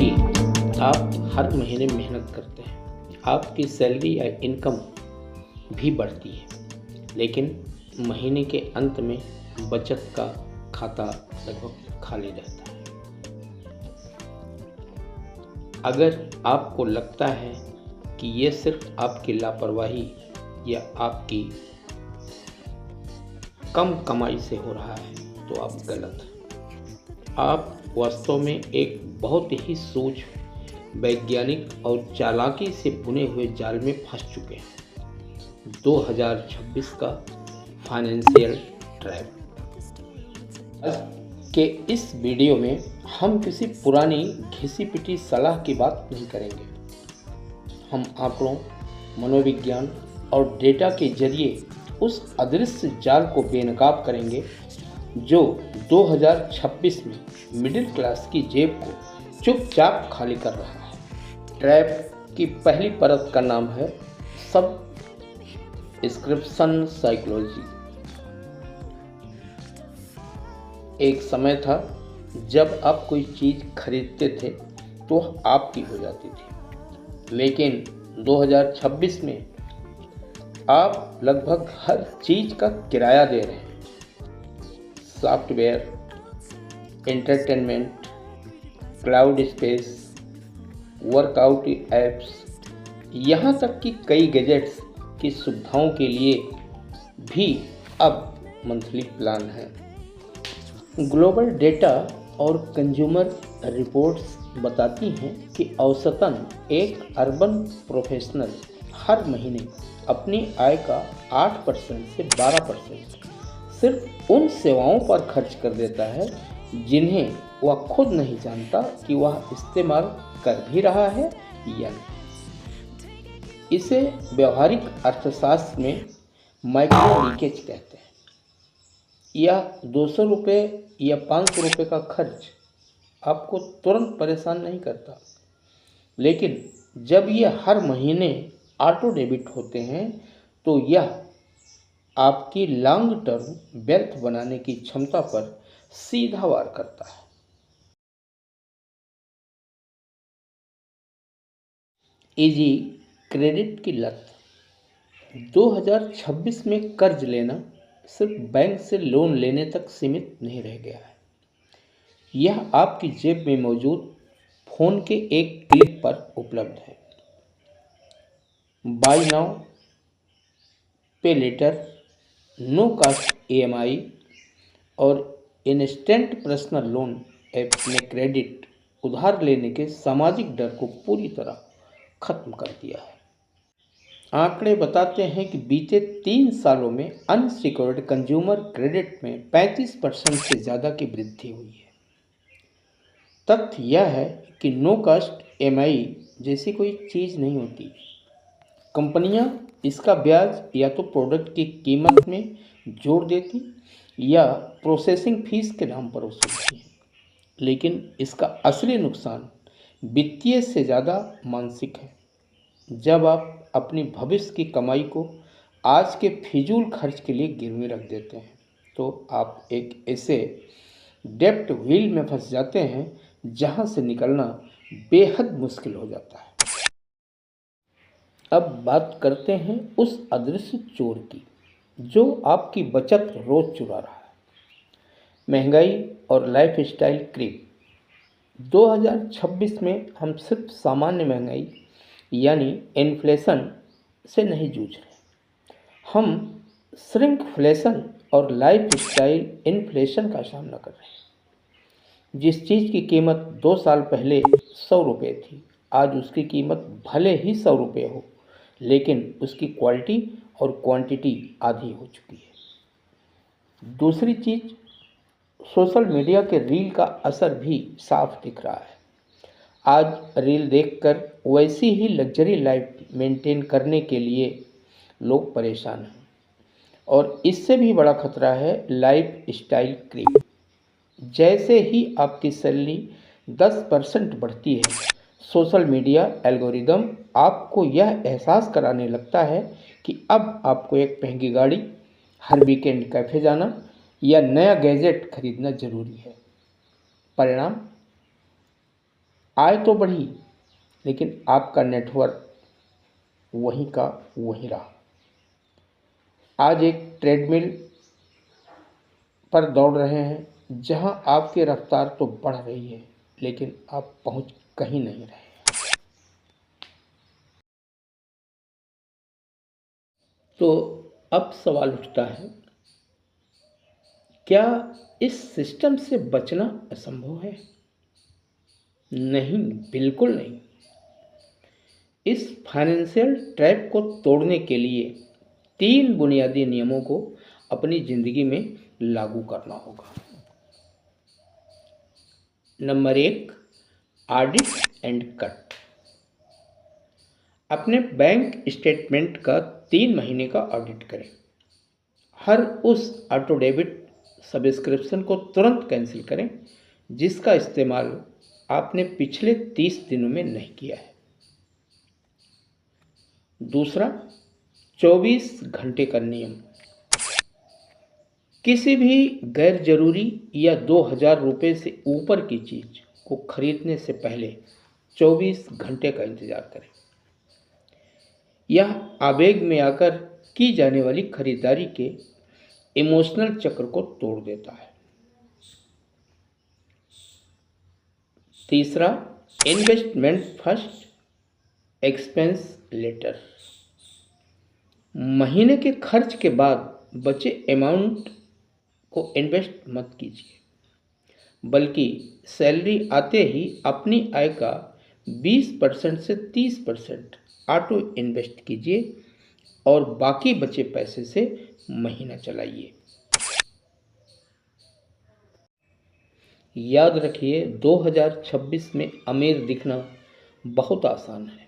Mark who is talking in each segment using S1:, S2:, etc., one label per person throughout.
S1: कि आप हर महीने मेहनत करते हैं, आपकी सैलरी या इनकम भी बढ़ती है, लेकिन महीने के अंत में बचत का खाता लगभग खाली रहता है। अगर आपको लगता है कि ये सिर्फ आपकी लापरवाही या आपकी कम कमाई से हो रहा है, तो आप गलत हैं। आप वास्तव में एक बहुत ही सूझबूझ, वैज्ञानिक और चालाकी से बुने हुए जाल में फंस चुके हैं। 2026 का फाइनेंशियल ट्रैप। आज के इस वीडियो में हम किसी पुरानी घिसी पिटी सलाह की बात नहीं करेंगे। हम आंकड़ों, मनोविज्ञान और डेटा के जरिए उस अदृश्य जाल को बेनकाब करेंगे जो 2026 में मिडिल क्लास की जेब को चुपचाप खाली कर रहा है। ट्रैप की पहली परत का नाम है सब्सक्रिप्शन साइकोलॉजी। एक समय था जब आप कोई चीज़ खरीदते थे तो आपकी हो जाती थी, लेकिन 2026 में आप लगभग हर चीज़ का किराया दे रहे हैं। Software, entertainment, cloud space, workout apps, यहाँ तक कि कई गैजेट्स की सुविधाओं के लिए भी अब मंथली प्लान है। ग्लोबल डेटा और कंज्यूमर रिपोर्ट्स बताती हैं कि औसतन एक अर्बन प्रोफेशनल हर महीने अपनी आय का 8% से 12% सिर्फ उन सेवाओं पर खर्च कर देता है जिन्हें वह खुद नहीं जानता कि वह इस्तेमाल कर भी रहा है या नहीं। इसे व्यवहारिक अर्थशास्त्र में माइक्रो लीकेज कहते हैं। यह 200 रुपये या 500 रुपये का खर्च आपको तुरंत परेशान नहीं करता, लेकिन जब यह हर महीने ऑटो डेबिट होते हैं तो यह आपकी लॉन्ग टर्म वेल्थ बनाने की क्षमता पर सीधा वार करता है। इजी क्रेडिट की लत। 2026 में कर्ज लेना सिर्फ बैंक से लोन लेने तक सीमित नहीं रह गया है। यह आपकी जेब में मौजूद फोन के एक क्लिक पर उपलब्ध है। बाय नाउ पे लेटर, नो कॉस्ट EMI और इंस्टेंट पर्सनल लोन ऐप ने क्रेडिट उधार लेने के सामाजिक डर को पूरी तरह खत्म कर दिया है। आंकड़े बताते हैं कि बीते 3 सालों में अनसिक्योर्ड कंज्यूमर क्रेडिट में 35% से ज़्यादा की वृद्धि हुई है। तथ्य यह है कि नो कॉस्ट EMI जैसी कोई चीज़ नहीं होती। कंपनियां इसका ब्याज या तो प्रोडक्ट की कीमत में जोड़ देती या प्रोसेसिंग फीस के नाम पर वसूलती हैं, लेकिन इसका असली नुकसान वित्तीय से ज़्यादा मानसिक है। जब आप अपनी भविष्य की कमाई को आज के फिजूल खर्च के लिए गिरवी रख देते हैं, तो आप एक ऐसे डेप्ट व्हील में फंस जाते हैं जहां से निकलना बेहद मुश्किल हो जाता है। अब बात करते हैं उस अदृश्य चोर की जो आपकी बचत रोज चुरा रहा है। महंगाई और लाइफस्टाइल क्रीप। 2026 में हम सिर्फ सामान्य महंगाई यानी इन्फ्लेशन से नहीं जूझ रहे, हम श्रिंकफ्लेशन और लाइफस्टाइल इन्फ्लेशन का सामना कर रहे हैं। जिस चीज़ की कीमत 2 साल पहले 100 रुपये थी, आज उसकी कीमत भले ही 100 रुपये हो, लेकिन उसकी क्वालिटी और क्वांटिटी आधी हो चुकी है। दूसरी चीज़, सोशल मीडिया के रील का असर भी साफ दिख रहा है। आज रील देखकर वैसी ही लग्जरी लाइफ मेंटेन करने के लिए लोग परेशान हैं, और इससे भी बड़ा खतरा है लाइफ स्टाइल क्रीप। जैसे ही आपकी सैलरी 10% बढ़ती है, सोशल मीडिया एल्गोरिदम आपको यह एहसास कराने लगता है कि अब आपको एक महंगी गाड़ी, हर वीकेंड कैफ़े जाना या नया गैजेट खरीदना जरूरी है। परिणाम, आय तो बढ़ी, लेकिन आपका नेटवर्क वहीं का वहीं रहा। आज एक ट्रेडमिल पर दौड़ रहे हैं जहां आपकी रफ्तार तो बढ़ रही है, लेकिन आप पहुंच कहीं नहीं रहे। तो अब सवाल उठता है, क्या इस सिस्टम से बचना असंभव है? नहीं, बिल्कुल नहीं। इस फाइनेंशियल ट्रैप को तोड़ने के लिए 3 बुनियादी नियमों को अपनी जिंदगी में लागू करना होगा। Number 1, audit and cut. अपने बैंक स्टेटमेंट का 3 महीने का ऑडिट करें। हर उस ऑटो डेबिट सब्सक्रिप्शन को तुरंत कैंसिल करें जिसका इस्तेमाल आपने पिछले 30 दिनों में नहीं किया है। दूसरा, 24 घंटे का नियम। किसी भी गैर जरूरी या 2000 रुपये से ऊपर की चीज को खरीदने से पहले 24 घंटे का इंतजार करें। यह आवेग में आकर की जाने वाली खरीदारी के इमोशनल चक्र को तोड़ देता है। तीसरा, इन्वेस्टमेंट फर्स्ट, एक्सपेंस लेटर। महीने के खर्च के बाद बचे अमाउंट को इन्वेस्ट मत कीजिए, बल्कि सैलरी आते ही अपनी आय का 20% से 30% ऑटो इन्वेस्ट कीजिए और बाकी बचे पैसे से महीना चलाइए। याद रखिए, 2026 में अमीर दिखना बहुत आसान है।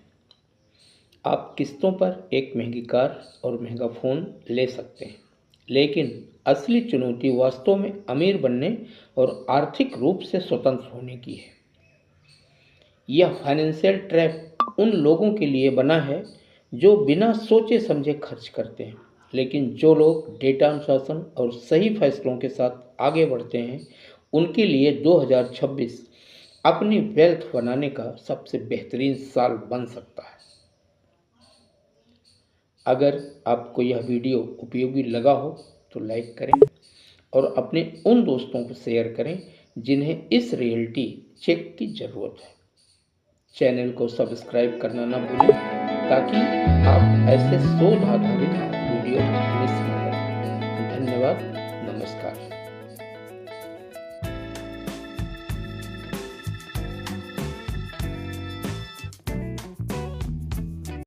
S1: आप किस्तों पर एक महंगी कार और महंगा फ़ोन ले सकते हैं, लेकिन असली चुनौती वास्तव में अमीर बनने और आर्थिक रूप से स्वतंत्र होने की है। यह फाइनेंशियल ट्रैप उन लोगों के लिए बना है जो बिना सोचे समझे खर्च करते हैं, लेकिन जो लोग डेटा अनुशासन और सही फैसलों के साथ आगे बढ़ते हैं, उनके लिए 2026 अपनी वेल्थ बनाने का सबसे बेहतरीन साल बन सकता है। अगर आपको यह वीडियो उपयोगी लगा हो तो लाइक करें और अपने उन दोस्तों को शेयर करें जिन्हें इस रियलिटी चेक की ज़रूरत है। चैनल को सब्सक्राइब करना ना भूलें ताकि आप ऐसे शोध आधारित वीडियो मिस न करें। धन्यवाद, नमस्कार।